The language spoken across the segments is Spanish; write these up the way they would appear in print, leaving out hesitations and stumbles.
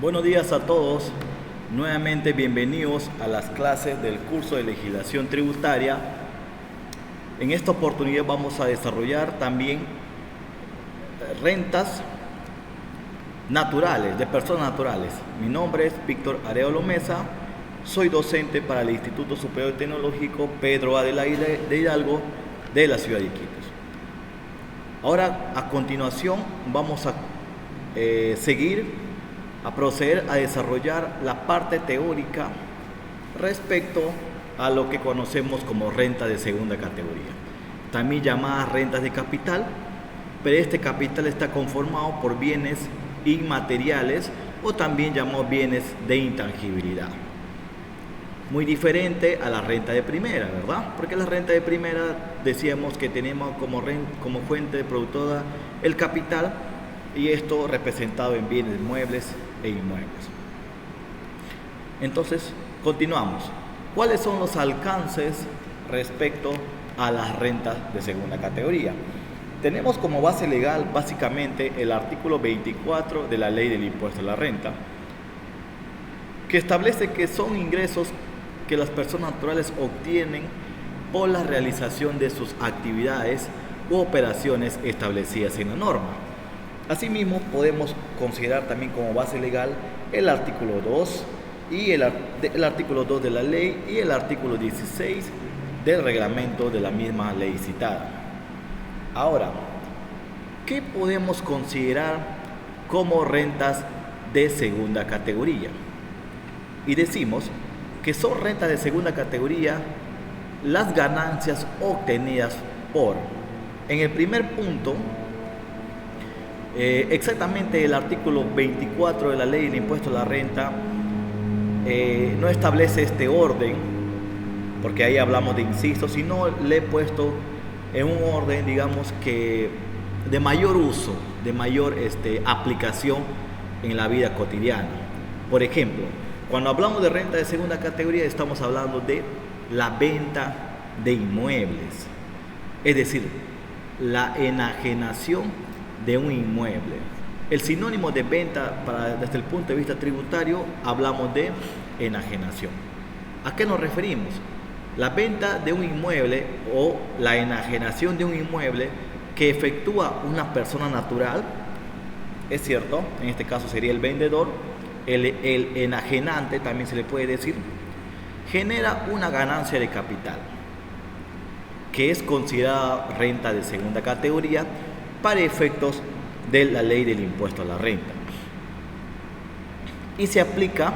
Buenos días a todos, nuevamente bienvenidos a las clases del curso de legislación tributaria. En esta oportunidad vamos a desarrollar también rentas naturales, de personas naturales. Mi nombre es Víctor Arevalo Mesa, soy docente para el Instituto Superior Tecnológico Pedro Adelaide de Hidalgo de la ciudad de Iquitos. Ahora, a continuación, vamos a proceder a desarrollar la parte teórica respecto a lo que conocemos como renta de segunda categoría, también llamadas rentas de capital, pero este capital está conformado por bienes inmateriales o también llamados bienes de intangibilidad. Muy diferente a la renta de primera, ¿verdad? Porque la renta de primera decíamos que tenemos como fuente productora el capital, y esto representado en bienes muebles e inmuebles. Entonces, continuamos. ¿Cuáles son los alcances respecto a las rentas de segunda categoría? Tenemos como base legal básicamente el artículo 24 de la Ley del Impuesto a la Renta, que establece que son ingresos que las personas naturales obtienen por la realización de sus actividades u operaciones establecidas en la norma. Asimismo, podemos considerar también como base legal el artículo 2 y el artículo 2 de la ley y el artículo 16 del reglamento de la misma ley citada. Ahora, ¿qué podemos considerar como rentas de segunda categoría? Y decimos que son rentas de segunda categoría las ganancias obtenidas por, en el primer punto, exactamente el artículo 24 de la Ley del Impuesto a la Renta no establece este orden, porque ahí hablamos de incisos, sino le he puesto en un orden, digamos, que de mayor uso, de mayor aplicación en la vida cotidiana. Por ejemplo, cuando hablamos de renta de segunda categoría, estamos hablando de la venta de inmuebles, es decir, la enajenación de un inmueble. El sinónimo de venta desde el punto de vista tributario, hablamos de enajenación. ¿A qué nos referimos? La venta de un inmueble o la enajenación de un inmueble que efectúa una persona natural, es cierto, en este caso sería el vendedor, el enajenante también se le puede decir, genera una ganancia de capital, que es considerada renta de segunda categoría para efectos de la ley del impuesto a la renta. Y se aplica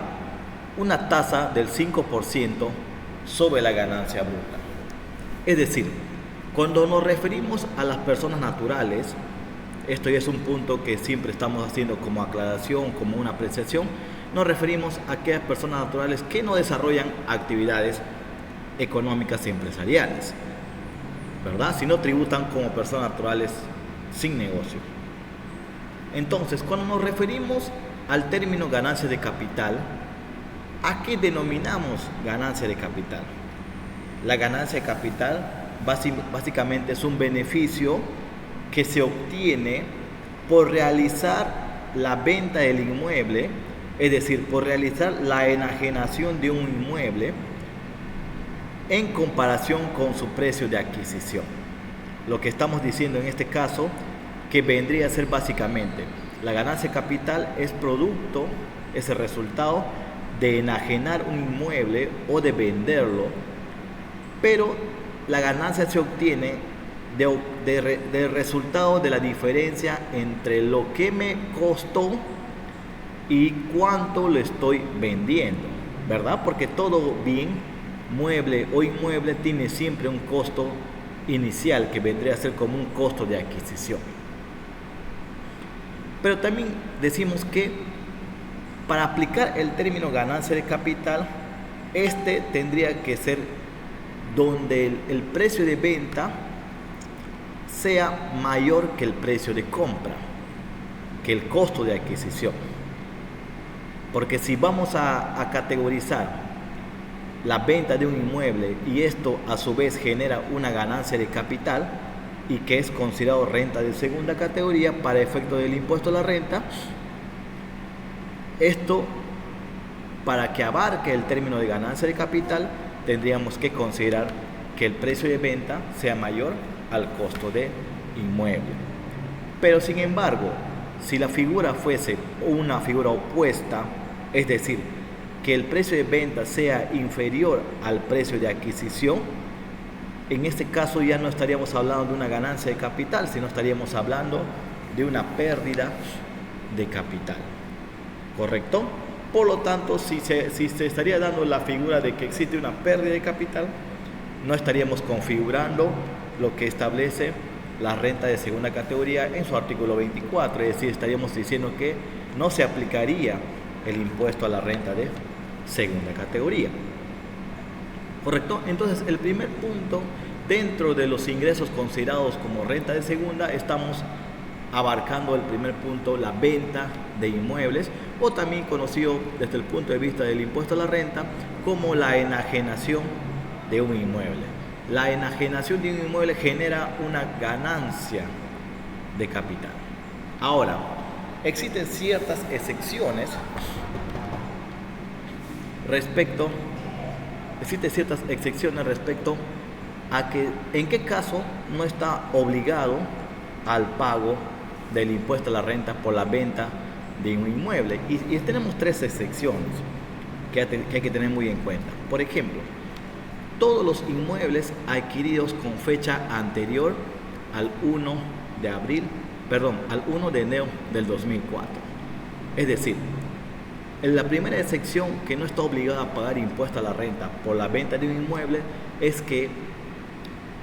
una tasa del 5% sobre la ganancia bruta. Es decir, cuando nos referimos a las personas naturales, esto ya es un punto que siempre estamos haciendo como aclaración, como una apreciación, nos referimos a aquellas personas naturales que no desarrollan actividades económicas y empresariales, ¿verdad? Sino tributan como personas naturales sin negocio. Entonces, cuando nos referimos al término ganancia de capital, ¿a qué denominamos ganancia de capital? La ganancia de capital básicamente es un beneficio que se obtiene por realizar la venta del inmueble, es decir, por realizar la enajenación de un inmueble en comparación con su precio de adquisición. Lo que estamos diciendo en este caso, que vendría a ser básicamente la ganancia de capital es producto, es el resultado de enajenar un inmueble o de venderlo, pero la ganancia se obtiene del resultado de la diferencia entre lo que me costó y cuánto lo estoy vendiendo, ¿verdad? Porque todo bien, mueble o inmueble, tiene siempre un costo inicial que vendría a ser como un costo de adquisición. Pero también decimos que para aplicar el término ganancia de capital, tendría que ser donde el precio de venta sea mayor que el precio de compra, que el costo de adquisición. Porque si vamos a categorizar la venta de un inmueble y esto a su vez genera una ganancia de capital y que es considerado renta de segunda categoría para efecto del impuesto a la renta, esto, para que abarque el término de ganancia de capital, tendríamos que considerar que el precio de venta sea mayor al costo de inmueble. Pero sin embargo, si la figura fuese una figura opuesta, es decir, que el precio de venta sea inferior al precio de adquisición, en este caso ya no estaríamos hablando de una ganancia de capital, sino estaríamos hablando de una pérdida de capital. ¿Correcto? Por lo tanto, si se estaría dando la figura de que existe una pérdida de capital, no estaríamos configurando lo que establece la renta de segunda categoría en su artículo 24, es decir, estaríamos diciendo que no se aplicaría el impuesto a la renta de segunda categoría. ¿Correcto? Entonces, el primer punto, dentro de los ingresos considerados como renta de segunda, estamos abarcando el primer punto, la venta de inmuebles, o también conocido desde el punto de vista del impuesto a la renta como la enajenación de un inmueble. La enajenación de un inmueble genera una ganancia de capital. Ahora, existen ciertas excepciones respecto a que en qué caso no está obligado al pago del impuesto a la renta por la venta de un inmueble. Y tenemos tres excepciones que hay que tener muy en cuenta. Por ejemplo, todos los inmuebles adquiridos con fecha anterior al 1 de enero del 2004. Es decir, en la primera excepción que no está obligada a pagar impuesto a la renta por la venta de un inmueble es que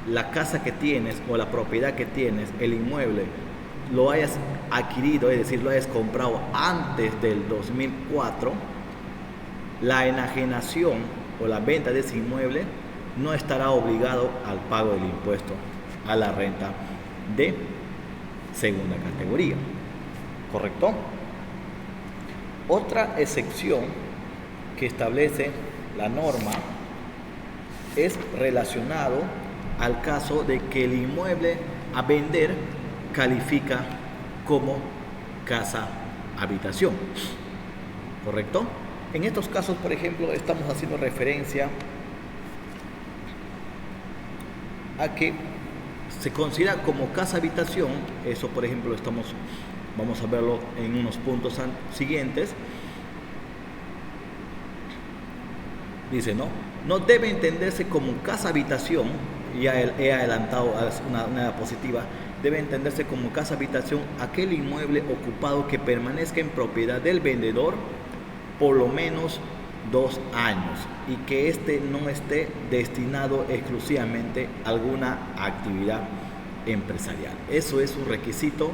la casa que tienes o la propiedad que tienes, el inmueble, lo hayas adquirido, es decir, lo hayas comprado antes del 2004, la enajenación o la venta de ese inmueble no estará obligado al pago del impuesto a la renta de segunda categoría. ¿Correcto? Otra excepción que establece la norma es relacionado al caso de que el inmueble a vender califica como casa habitación. ¿Correcto? En estos casos, por ejemplo, estamos haciendo referencia a que se considera como casa habitación. Eso, por ejemplo, vamos a verlo en unos puntos siguientes. Dice, no debe entenderse como casa habitación, ya he adelantado una diapositiva, debe entenderse como casa habitación aquel inmueble ocupado que permanezca en propiedad del vendedor por lo menos 2 años y que éste no esté destinado exclusivamente a alguna actividad empresarial. Eso es un requisito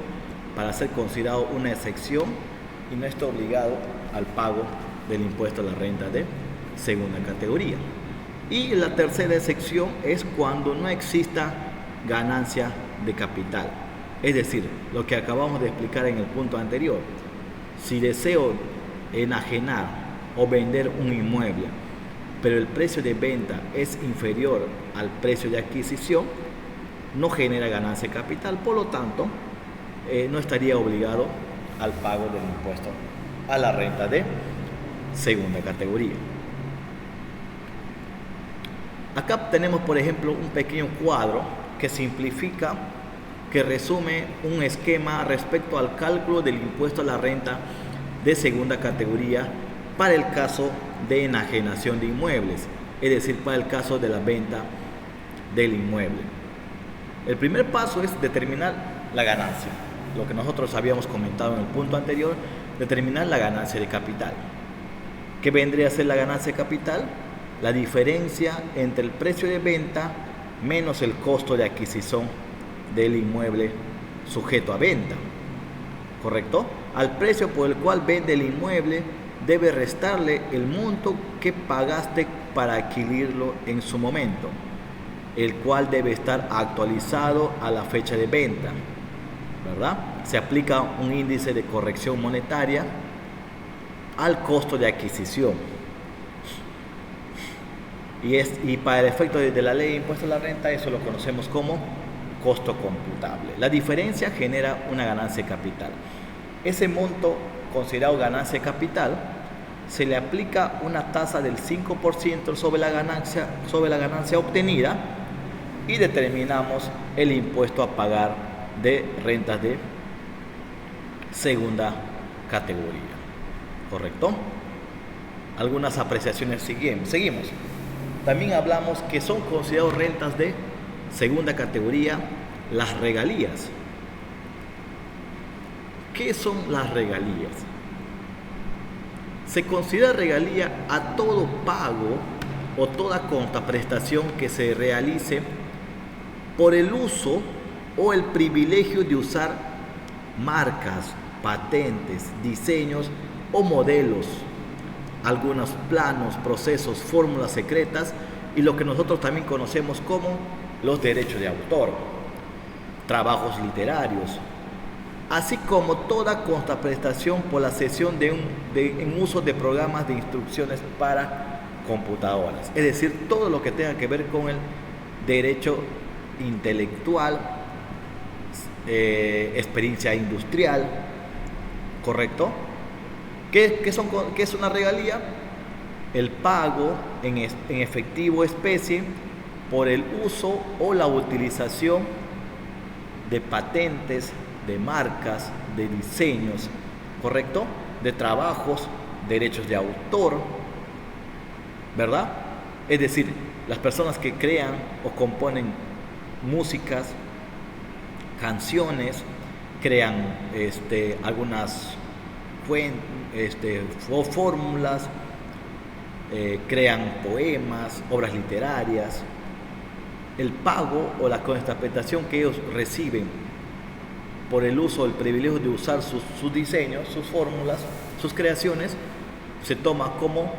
para ser considerado una excepción y no está obligado al pago del impuesto a la renta de segunda categoría. Y la tercera excepción es cuando no exista ganancia de capital. Es decir, lo que acabamos de explicar en el punto anterior. Si deseo enajenar o vender un inmueble, pero el precio de venta es inferior al precio de adquisición, no genera ganancia de capital, por lo tanto, no estaría obligado al pago del impuesto a la renta de segunda categoría. Acá tenemos, por ejemplo, un pequeño cuadro que simplifica, que resume un esquema respecto al cálculo del impuesto a la renta de segunda categoría para el caso de enajenación de inmuebles, es decir, para el caso de la venta del inmueble. El primer paso es determinar la ganancia, lo que nosotros habíamos comentado en el punto anterior, determinar la ganancia de capital. ¿Qué vendría a ser la ganancia de capital? La diferencia entre el precio de venta menos el costo de adquisición del inmueble sujeto a venta. ¿Correcto? Al precio por el cual vende el inmueble debe restarle el monto que pagaste para adquirirlo en su momento, el cual debe estar actualizado a la fecha de venta, ¿verdad? Se aplica un índice de corrección monetaria al costo de adquisición. Y para el efecto de la ley de impuesto a la renta, eso lo conocemos como costo computable. La diferencia genera una ganancia de capital. ese monto considerado ganancia de capital, se le aplica una tasa del 5% sobre la ganancia obtenida y determinamos el impuesto a pagar de rentas de segunda categoría. ¿Correcto? Algunas apreciaciones seguimos. También hablamos que son considerados rentas de segunda categoría las regalías. ¿Qué son las regalías? Se considera regalía a todo pago o toda contraprestación que se realice por el uso o el privilegio de usar marcas, patentes, diseños o modelos, algunos planos, procesos, fórmulas secretas y lo que nosotros también conocemos como los derechos de autor, trabajos literarios, así como toda contraprestación por la cesión en uso de programas de instrucciones para computadoras, es decir, todo lo que tenga que ver con el derecho intelectual, experiencia industrial, ¿correcto? ¿Qué es una regalía? El pago en efectivo especie por el uso o la utilización de patentes, de marcas, de diseños, ¿correcto? De trabajos, derechos de autor, ¿verdad? Es decir, las personas que crean o componen músicas, canciones, crean algunas fórmulas, crean poemas, obras literarias. El pago o la contraprestación que ellos reciben por el uso, el privilegio de usar sus diseños, sus fórmulas, sus creaciones, se toma como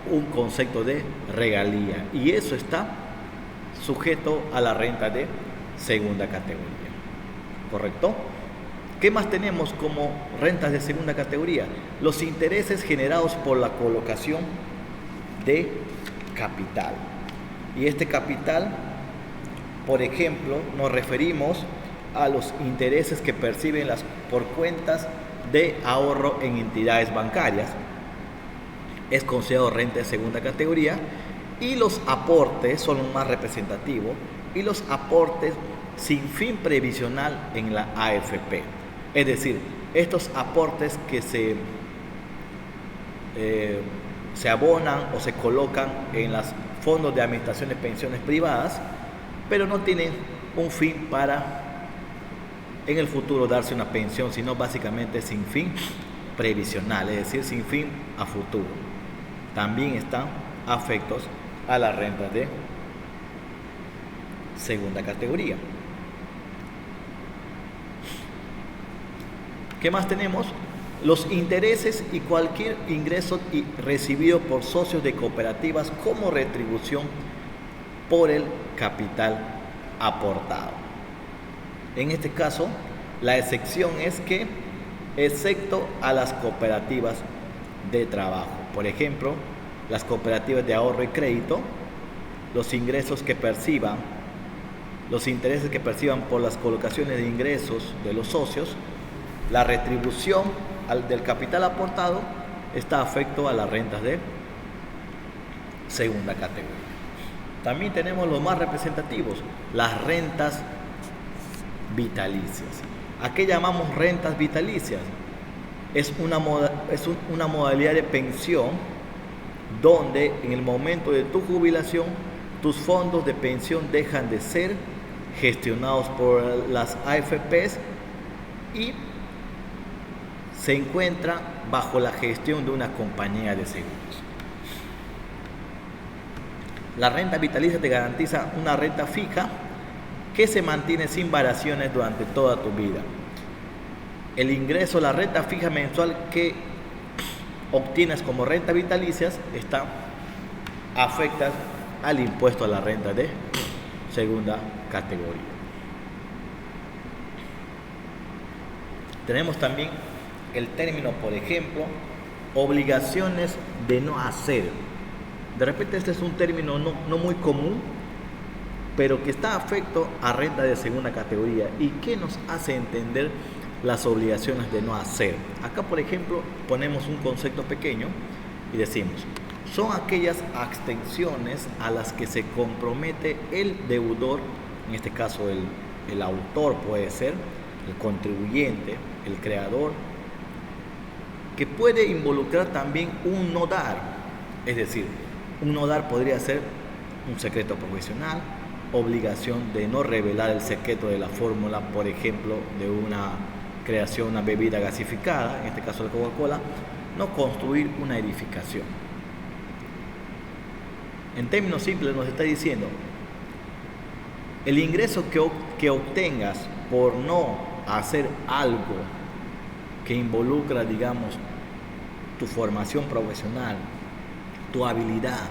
un concepto de regalía y eso está sujeto a la renta de segunda categoría, ¿correcto? ¿Qué más tenemos como rentas de segunda categoría? Los intereses generados por la colocación de capital. Y este capital, por ejemplo, nos referimos a los intereses que perciben por cuentas de ahorro en entidades bancarias. Es considerado renta de segunda categoría. Y los aportes son los más representativos. Y los aportes sin fin previsional en la AFP. Es decir, estos aportes que se abonan o se colocan en los fondos de administración de pensiones privadas, pero no tienen un fin para en el futuro darse una pensión, sino básicamente sin fin previsional, es decir, sin fin a futuro. También están afectos a la renta de segunda categoría. ¿Qué más tenemos? Los intereses y cualquier ingreso recibido por socios de cooperativas como retribución por el capital aportado. En este caso, la excepción es que, excepto a las cooperativas de trabajo, por ejemplo, las cooperativas de ahorro y crédito, los intereses que perciban por las colocaciones de ingresos de los socios, la retribución del capital aportado está afecto a las rentas de segunda categoría. También tenemos los más representativos, las rentas vitalicias. ¿A qué llamamos rentas vitalicias? Es una modalidad de pensión donde en el momento de tu jubilación tus fondos de pensión dejan de ser gestionados por las AFPs y se encuentra bajo la gestión de una compañía de seguros. La renta vitalicia te garantiza una renta fija que se mantiene sin variaciones durante toda tu vida. El ingreso, la renta fija mensual que obtienes como renta vitalicias está afecta al impuesto a la renta de segunda categoría. Tenemos también el término, por ejemplo, obligaciones de no hacer. De repente este es un término no muy común, pero que está afecto a renta de segunda categoría y que nos hace entender las obligaciones de no hacer. Acá, por ejemplo, ponemos un concepto pequeño y decimos, son aquellas abstenciones a las que se compromete el deudor, en este caso el autor puede ser, el contribuyente, el creador, que puede involucrar también un no dar. Es decir, un no dar podría ser un secreto profesional, obligación de no revelar el secreto de la fórmula, por ejemplo, de una creación, una bebida gasificada, en este caso la Coca-Cola, no construir una edificación. En términos simples nos está diciendo, el ingreso que obtengas por no hacer algo que involucra, digamos, tu formación profesional, tu habilidad,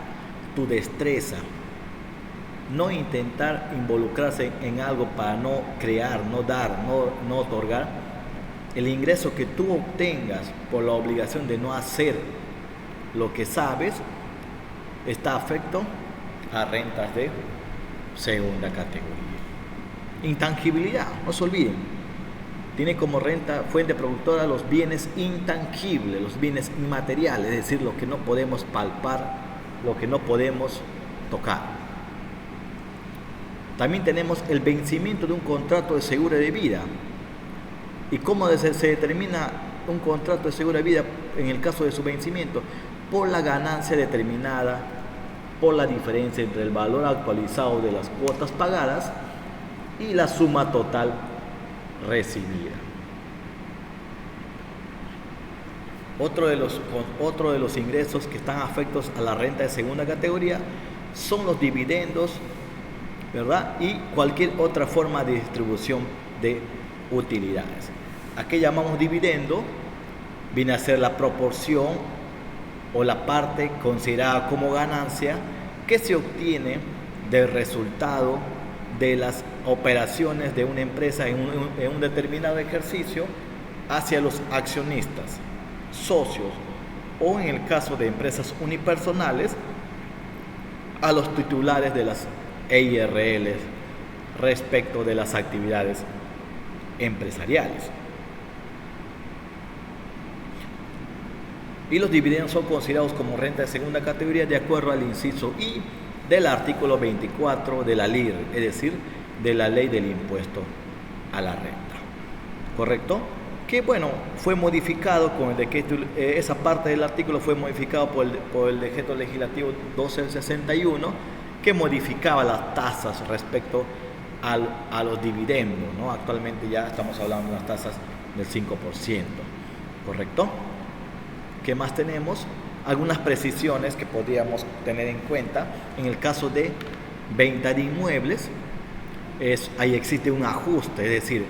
tu destreza, no intentar involucrarse en algo para no crear, no dar, no otorgar, el ingreso que tú obtengas por la obligación de no hacer lo que sabes, está afecto a rentas de segunda categoría. Intangibilidad, no se olviden, tiene como renta fuente productora los bienes intangibles, los bienes inmateriales, es decir, lo que no podemos palpar, lo que no podemos tocar. También tenemos el vencimiento de un contrato de seguro de vida. ¿Y cómo se determina un contrato de seguro de vida en el caso de su vencimiento? Por la ganancia determinada, por la diferencia entre el valor actualizado de las cuotas pagadas y la suma total recibida. Otro de los ingresos que están afectos a la renta de segunda categoría son los dividendos, ¿verdad? Y cualquier otra forma de distribución de utilidades. ¿A qué llamamos dividendo? Viene a ser la proporción o la parte considerada como ganancia que se obtiene del resultado de las operaciones de una empresa en un determinado ejercicio hacia los accionistas, socios o, en el caso de empresas unipersonales, a los titulares de las EIRLs respecto de las actividades empresariales. Y los dividendos son considerados como renta de segunda categoría de acuerdo al inciso I del artículo 24 de la LIR, es decir, de la ley del impuesto a la renta. ¿Correcto? Que bueno, fue modificado con el decreto, esa parte del artículo fue modificado por el decreto legislativo 1261, que modificaba las tasas respecto a los dividendos, ¿no? Actualmente ya estamos hablando de las tasas del 5%. ¿Correcto? ¿Qué más tenemos? Algunas precisiones que podríamos tener en cuenta. En el caso de venta de inmuebles, ahí existe un ajuste, es decir,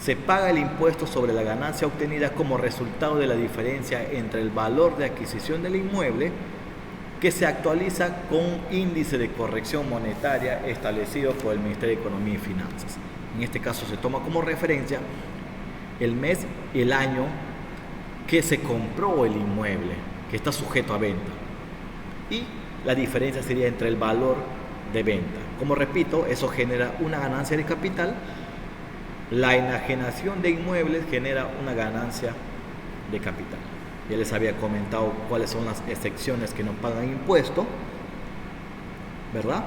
se paga el impuesto sobre la ganancia obtenida como resultado de la diferencia entre el valor de adquisición del inmueble, que se actualiza con un índice de corrección monetaria establecido por el Ministerio de Economía y Finanzas. En este caso se toma como referencia el mes y el año que se compró el inmueble, que está sujeto a venta, y la diferencia sería entre el valor de venta. Como repito, eso genera una ganancia de capital. La enajenación de inmuebles genera una ganancia de capital. Ya les había comentado cuáles son las excepciones que no pagan impuesto, ¿verdad?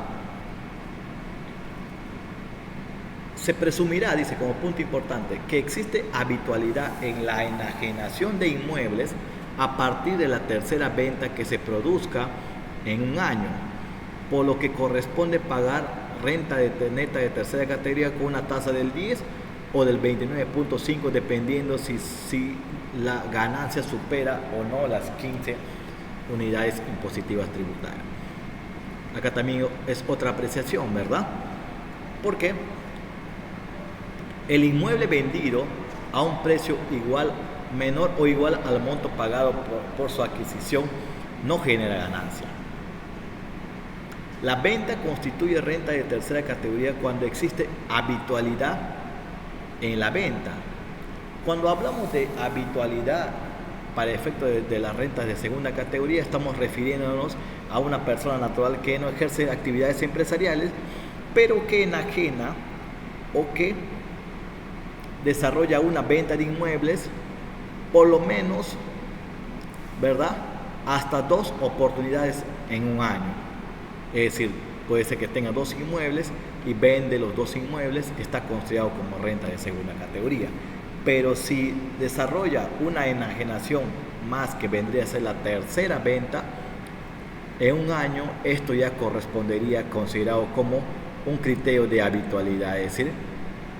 Se presumirá, dice como punto importante, que existe habitualidad en la enajenación de inmuebles a partir de la tercera venta que se produzca en un año, por lo que corresponde pagar renta neta de tercera categoría con una tasa del 10 o del 29.5, dependiendo si la ganancia supera o no las 15 unidades impositivas tributarias. Acá también es otra apreciación, ¿verdad? Porque el inmueble vendido a un precio menor o igual al monto pagado por su adquisición no genera ganancia. La venta constituye renta de tercera categoría cuando existe habitualidad en la venta. Cuando hablamos de habitualidad para efecto de las rentas de segunda categoría, estamos refiriéndonos a una persona natural que no ejerce actividades empresariales, pero que enajena o que desarrolla una venta de inmuebles, por lo menos, ¿verdad?, hasta 2 oportunidades en un año. Es decir, puede ser que tenga 2 inmuebles y vende los 2 inmuebles, está considerado como renta de segunda categoría. Pero si desarrolla una enajenación más, que vendría a ser la tercera venta en un año, esto ya correspondería considerado como un criterio de habitualidad, es decir,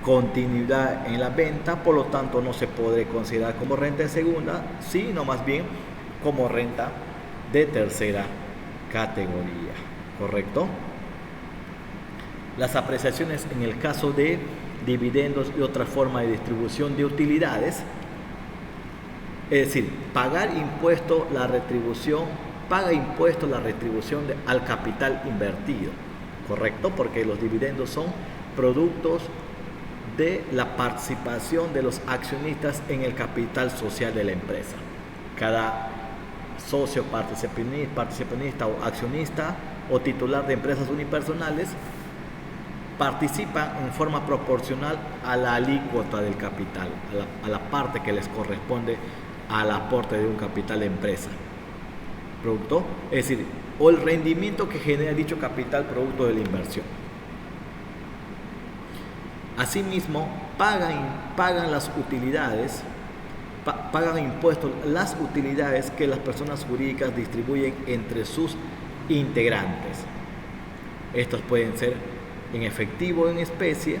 continuidad en la venta, por lo tanto no se podría considerar como renta de segunda, sino más bien como renta de tercera categoría, ¿correcto? Las apreciaciones en el caso de dividendos y otra forma de distribución de utilidades, es decir, paga impuesto la retribución al capital invertido, ¿correcto? Porque los dividendos son productos de la participación de los accionistas en el capital social de la empresa. Cada socio participanista o accionista o titular de empresas unipersonales participa en forma proporcional a la alícuota del capital, a la parte que les corresponde al aporte de un capital de empresa. Producto, es decir, o el rendimiento que genera dicho capital producto de la inversión. Asimismo, pagan las utilidades, pagan impuestos las utilidades que las personas jurídicas distribuyen entre sus integrantes. Estos pueden ser en efectivo o en especie,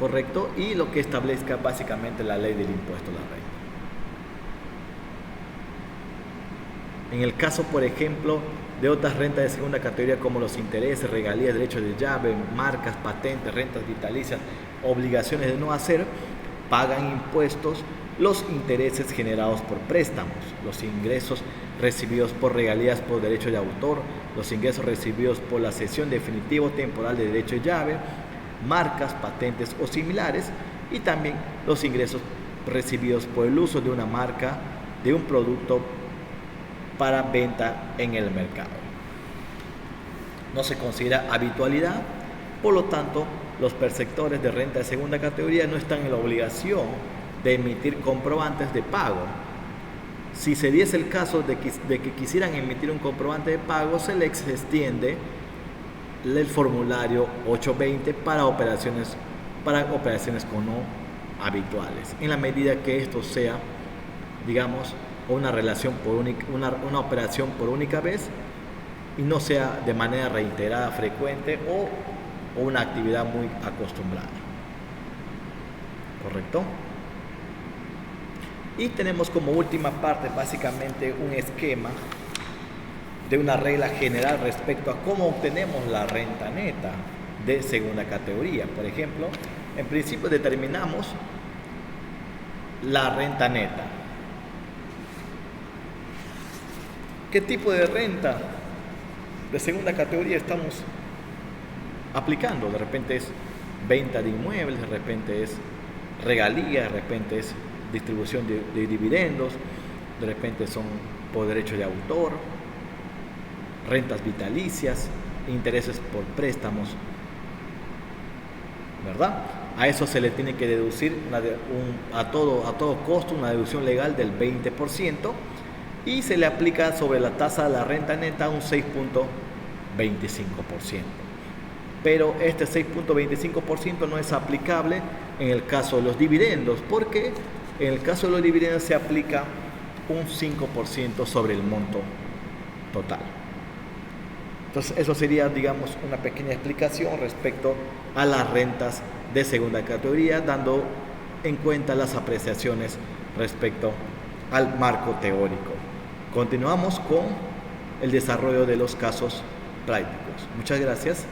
¿correcto? Y lo que establezca básicamente la ley del impuesto a la renta. En el caso, por ejemplo, de otras rentas de segunda categoría como los intereses, regalías, derechos de llave, marcas, patentes, rentas vitalicias, obligaciones de no hacer, pagan impuestos los intereses generados por préstamos, los ingresos recibidos por regalías por derecho de autor, los ingresos recibidos por la cesión definitiva o temporal de derecho de llave, marcas, patentes o similares, y también los ingresos recibidos por el uso de una marca de un producto para venta en el mercado. No se considera habitualidad, por lo tanto, los perceptores de renta de segunda categoría no están en la obligación de emitir comprobantes de pago. Si se diese el caso de que quisieran emitir un comprobante de pago, se les extiende el formulario 820 para operaciones con no habituales, en la medida que esto sea, digamos, una relación una operación por única vez y no sea de manera reiterada, frecuente o una actividad muy acostumbrada. ¿Correcto? Y tenemos como última parte básicamente un esquema de una regla general respecto a cómo obtenemos la renta neta de segunda categoría. Por ejemplo, en principio determinamos la renta neta. ¿Qué tipo de renta de segunda categoría estamos aplicando? De repente es venta de inmuebles, de repente es regalías, de repente es distribución de dividendos, de repente son por derecho de autor, rentas vitalicias, intereses por préstamos, ¿verdad? A eso se le tiene que deducir a todo costo una deducción legal del 20% y se le aplica sobre la tasa de la renta neta un 6.25%. Pero este 6.25% no es aplicable en el caso de los dividendos, porque en el caso de los dividendos se aplica un 5% sobre el monto total. Entonces, eso sería, digamos, una pequeña explicación respecto a las rentas de segunda categoría, dando en cuenta las apreciaciones respecto al marco teórico. Continuamos con el desarrollo de los casos prácticos. Muchas gracias.